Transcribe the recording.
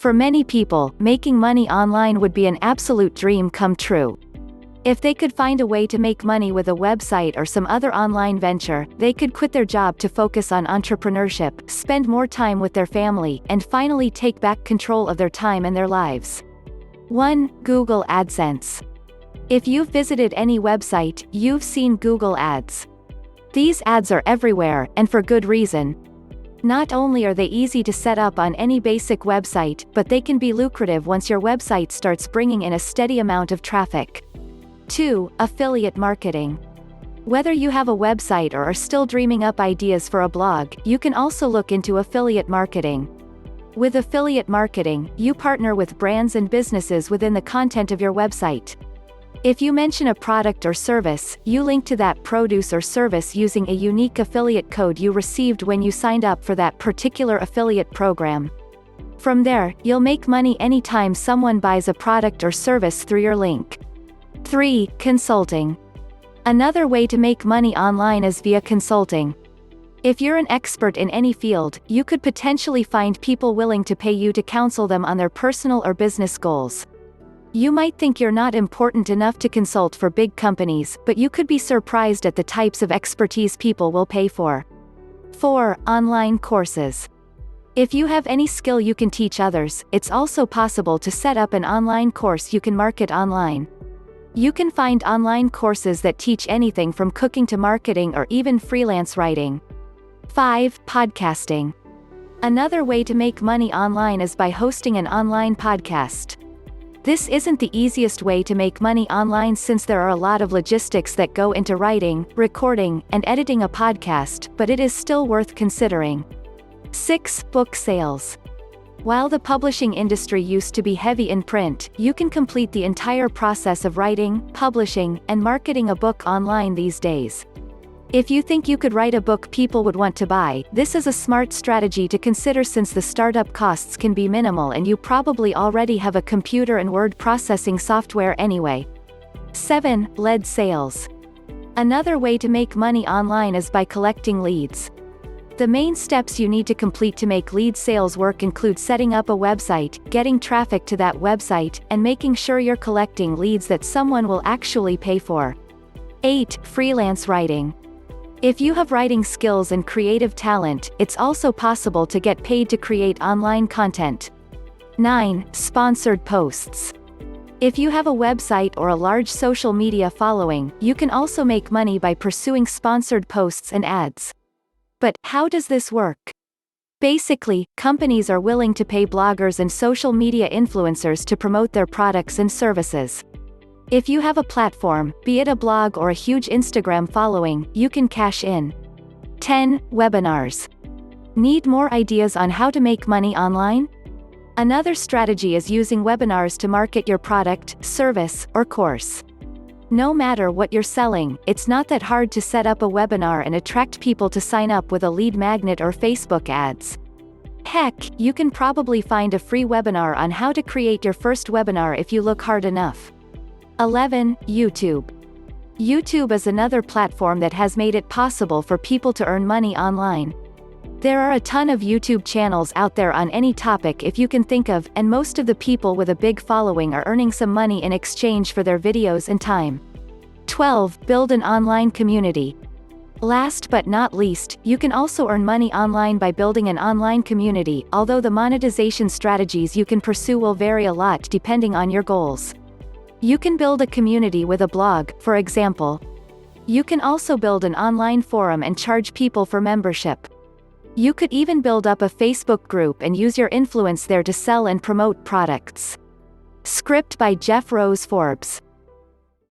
For many people, making money online would be an absolute dream come true. If they could find a way to make money with a website or some other online venture, they could quit their job to focus on entrepreneurship, spend more time with their family, and finally take back control of their time and their lives. 1. Google AdSense. If you've visited any website, you've seen Google Ads. These ads are everywhere, and for good reason. Not only are they easy to set up on any basic website, but they can be lucrative once your website starts bringing in a steady amount of traffic. 2. Affiliate marketing. Whether you have a website or are still dreaming up ideas for a blog, you can also look into affiliate marketing. With affiliate marketing, you partner with brands and businesses within the content of your website. If you mention a product or service, you link to that produce or service using a unique affiliate code you received when you signed up for that particular affiliate program. From there, you'll make money anytime someone buys a product or service through your link. 3. Consulting. Another way to make money online is via consulting. If you're an expert in any field, you could potentially find people willing to pay you to counsel them on their personal or business goals. You might think you're not important enough to consult for big companies, but you could be surprised at the types of expertise people will pay for. 4. Online courses. If you have any skill you can teach others, it's also possible to set up an online course you can market online. You can find online courses that teach anything from cooking to marketing or even freelance writing. 5. Podcasting. Another way to make money online is by hosting an online podcast. This isn't the easiest way to make money online since there are a lot of logistics that go into writing, recording, and editing a podcast, but it is still worth considering. 6. Book sales. While the publishing industry used to be heavy in print, you can complete the entire process of writing, publishing, and marketing a book online these days. If you think you could write a book people would want to buy, this is a smart strategy to consider since the startup costs can be minimal and you probably already have a computer and word processing software anyway. 7. Lead sales. Another way to make money online is by collecting leads. The main steps you need to complete to make lead sales work include setting up a website, getting traffic to that website, and making sure you're collecting leads that someone will actually pay for. 8. Freelance writing. If you have writing skills and creative talent, it's also possible to get paid to create online content. 9. Sponsored posts. If you have a website or a large social media following, you can also make money by pursuing sponsored posts and ads. But how does this work? Basically, companies are willing to pay bloggers and social media influencers to promote their products and services. If you have a platform, be it a blog or a huge Instagram following, you can cash in. 10. Webinars. Need more ideas on how to make money online? Another strategy is using webinars to market your product, service, or course. No matter what you're selling, it's not that hard to set up a webinar and attract people to sign up with a lead magnet or Facebook ads. Heck, you can probably find a free webinar on how to create your first webinar if you look hard enough. 11. YouTube. YouTube is another platform that has made it possible for people to earn money online. There are a ton of YouTube channels out there on any topic if you can think of, and most of the people with a big following are earning some money in exchange for their videos and time. 12. Build an online community. Last but not least, you can also earn money online by building an online community, although the monetization strategies you can pursue will vary a lot depending on your goals. You can build a community with a blog, for example. You can also build an online forum and charge people for membership. You could even build up a Facebook group and use your influence there to sell and promote products. Script by Jeff Rose Forbes.